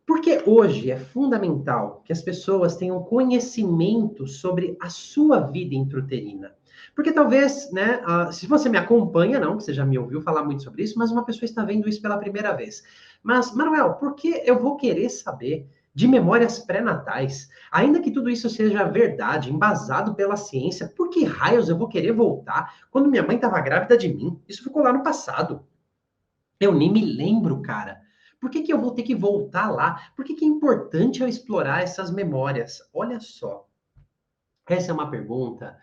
Porque hoje é fundamental que as pessoas tenham conhecimento sobre a sua vida intrauterina. Porque talvez, né, se você me acompanha, não, que você já me ouviu falar muito sobre isso, mas uma pessoa está vendo isso pela primeira vez. Mas, Manuel, por que eu vou querer saber de memórias pré-natais? Ainda que tudo isso seja verdade, embasado pela ciência, por que raios eu vou querer voltar quando minha mãe estava grávida de mim? Isso ficou lá no passado. Eu nem me lembro, cara. Por que que eu vou ter que voltar lá? Por que que é importante eu explorar essas memórias? Olha só, essa é uma pergunta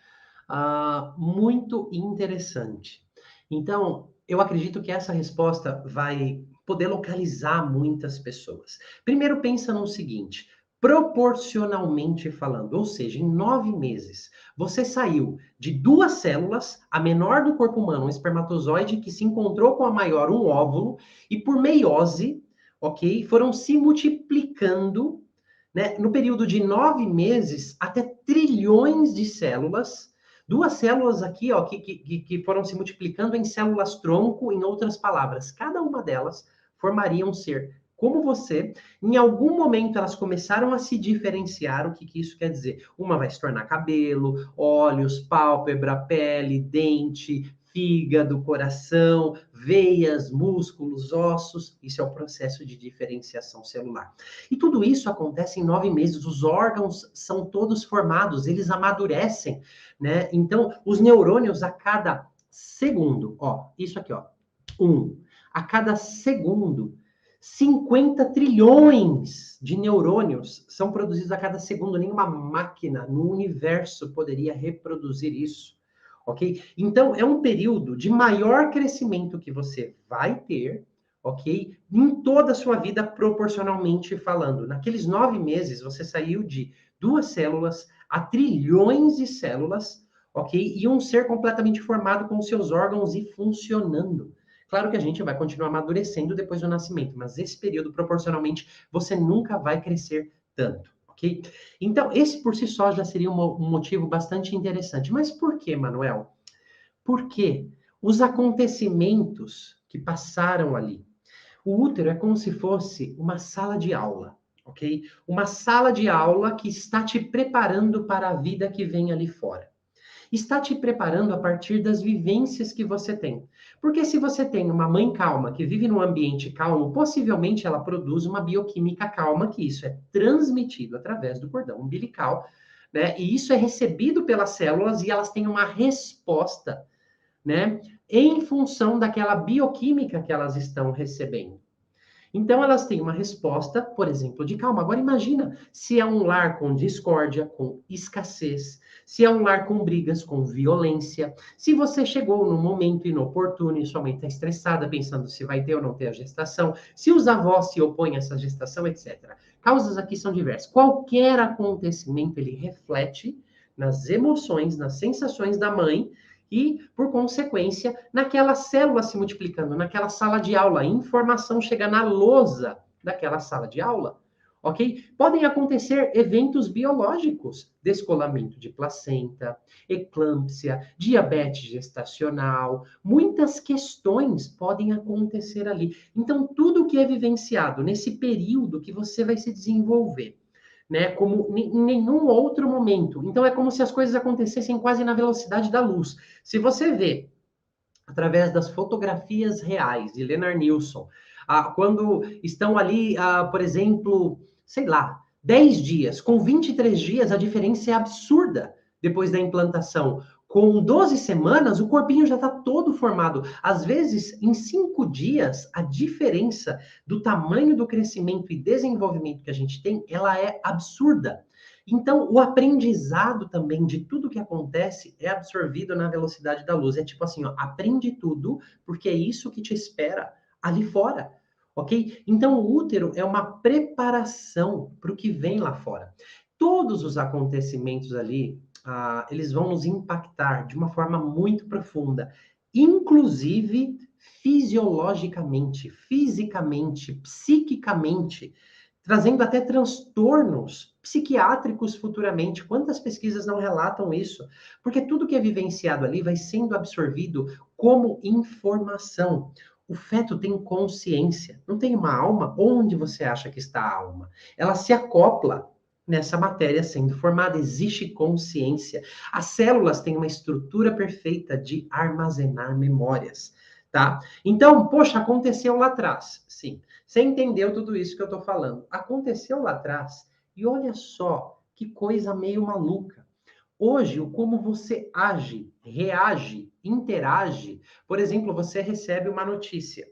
muito interessante. Então, eu acredito que essa resposta vai poder localizar muitas pessoas. Primeiro, pensa no seguinte: proporcionalmente falando, ou seja, em 9 meses, você saiu de duas células, a menor do corpo humano, um espermatozoide, que se encontrou com a maior, um óvulo, e por meiose, ok, foram se multiplicando, né, no período de 9 meses, até trilhões de células. Duas células aqui, ó, que foram se multiplicando em células-tronco, em outras palavras. Cada uma delas formaria um ser como você. Em algum momento, elas começaram a se diferenciar. O que, que isso quer dizer? Uma vai se tornar cabelo, olhos, pálpebra, pele, dente, fígado, coração, veias, músculos, ossos. Isso é o processo de diferenciação celular. E tudo isso acontece em 9 meses. Os órgãos são todos formados, eles amadurecem, né? Então, os neurônios a cada segundo, ó, isso aqui, ó, a cada segundo, 50 trilhões de neurônios são produzidos a cada segundo. Nenhuma máquina no universo poderia reproduzir isso, ok? Então, é um período de maior crescimento que você vai ter, ok? Em toda a sua vida, proporcionalmente falando. Naqueles 9 meses, você saiu de duas células a trilhões de células, ok? E um ser completamente formado com seus órgãos e funcionando. Claro que a gente vai continuar amadurecendo depois do nascimento, mas esse período, proporcionalmente, você nunca vai crescer tanto, ok? Então, esse por si só já seria um motivo bastante interessante. Mas por que, Manuel? Porque os acontecimentos que passaram ali. O útero é como se fosse uma sala de aula, ok? Uma sala de aula que está te preparando para a vida que vem ali fora. Está te preparando a partir das vivências que você tem. Porque se você tem uma mãe calma, que vive num ambiente calmo, possivelmente ela produz uma bioquímica calma, que isso é transmitido através do cordão umbilical, né? E isso é recebido pelas células e elas têm uma resposta, né? Em função daquela bioquímica que elas estão recebendo. Então, elas têm uma resposta, por exemplo, de calma. Agora, imagina se é um lar com discórdia, com escassez, se é um lar com brigas, com violência, se você chegou num momento inoportuno e sua mãe está estressada, pensando se vai ter ou não ter a gestação, se os avós se opõem a essa gestação, etc. Causas aqui são diversas. Qualquer acontecimento, ele reflete nas emoções, nas sensações da mãe, e, por consequência, naquela célula se multiplicando, naquela sala de aula, a informação chega na lousa daquela sala de aula, ok? Podem acontecer eventos biológicos, descolamento de placenta, eclâmpsia, diabetes gestacional, muitas questões podem acontecer ali. Então, tudo que é vivenciado nesse período que você vai se desenvolver, né, como em nenhum outro momento. Então é como se as coisas acontecessem quase na velocidade da luz. Se você vê através das fotografias reais de Leonard Nilsson, quando estão ali, por exemplo, sei lá, 10 dias, com 23 dias, a diferença é absurda depois da implantação. Com 12 semanas, o corpinho já está todo formado. Às vezes, em 5 dias, a diferença do tamanho do crescimento e desenvolvimento que a gente tem, ela é absurda. Então, o aprendizado também de tudo que acontece é absorvido na velocidade da luz. É tipo assim, ó, aprende tudo, porque é isso que te espera ali fora, ok? Então, o útero é uma preparação para o que vem lá fora. Todos os acontecimentos ali, eles vão nos impactar de uma forma muito profunda, inclusive fisiologicamente, fisicamente, psiquicamente, trazendo até transtornos psiquiátricos futuramente. Quantas pesquisas não relatam isso? Porque tudo que é vivenciado ali vai sendo absorvido como informação. O feto tem consciência, não tem uma alma. Onde você acha que está a alma? Ela se acopla nessa matéria sendo formada, existe consciência. As células têm uma estrutura perfeita de armazenar memórias, tá? Então, poxa, aconteceu lá atrás. Sim, você entendeu tudo isso que eu estou falando. Aconteceu lá atrás e olha só que coisa meio maluca. Hoje, o como você age, reage, interage. Por exemplo, você recebe uma notícia.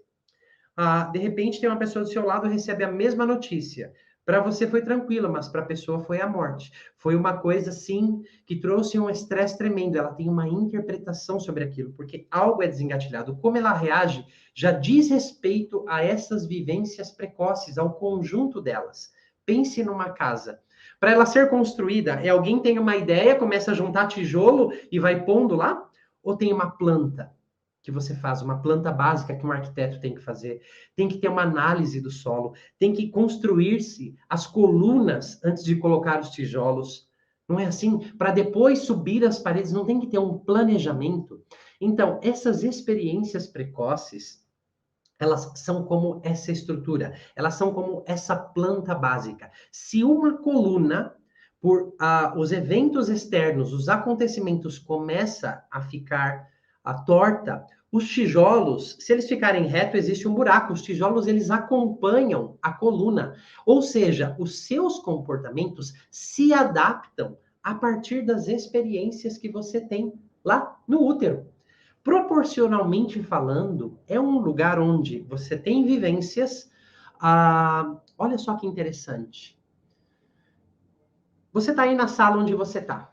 De repente, tem uma pessoa do seu lado que recebe a mesma notícia. Para você foi tranquila, mas para a pessoa foi a morte. Foi uma coisa, assim, que trouxe um estresse tremendo. Ela tem uma interpretação sobre aquilo, porque algo é desengatilhado. Como ela reage já diz respeito a essas vivências precoces, ao conjunto delas. Pense numa casa. Para ela ser construída, alguém tem uma ideia, começa a juntar tijolo e vai pondo lá? Ou tem uma planta que você faz, uma planta básica que um arquiteto tem que fazer? Tem que ter uma análise do solo, tem que construir-se as colunas antes de colocar os tijolos. Não é assim? Para depois subir as paredes, não tem que ter um planejamento? Então, essas experiências precoces, elas são como essa estrutura, elas são como essa planta básica. Se uma coluna, por os eventos externos, os acontecimentos, começa a ficar torta, os tijolos, se eles ficarem reto, existe um buraco. Os tijolos, eles acompanham a coluna. Ou seja, os seus comportamentos se adaptam a partir das experiências que você tem lá no útero. Proporcionalmente falando, é um lugar onde você tem vivências. Olha só que interessante. Você está aí na sala onde você está.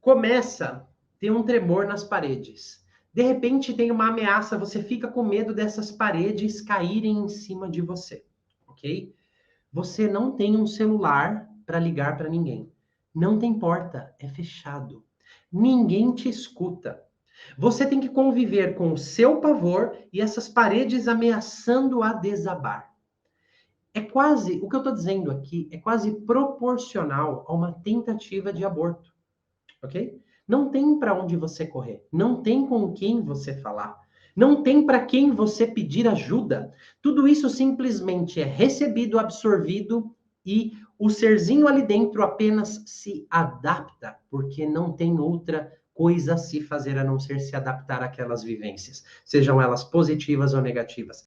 Começa a ter um tremor nas paredes. De repente tem uma ameaça, você fica com medo dessas paredes caírem em cima de você, ok? Você não tem um celular para ligar para ninguém. Não tem porta, é fechado. Ninguém te escuta. Você tem que conviver com o seu pavor e essas paredes ameaçando a desabar. É quase, o que eu estou dizendo aqui, é quase proporcional a uma tentativa de aborto, ok? Não tem para onde você correr, não tem com quem você falar, não tem para quem você pedir ajuda. Tudo isso simplesmente é recebido, absorvido e o serzinho ali dentro apenas se adapta, porque não tem outra coisa a se fazer a não ser se adaptar àquelas vivências, sejam elas positivas ou negativas.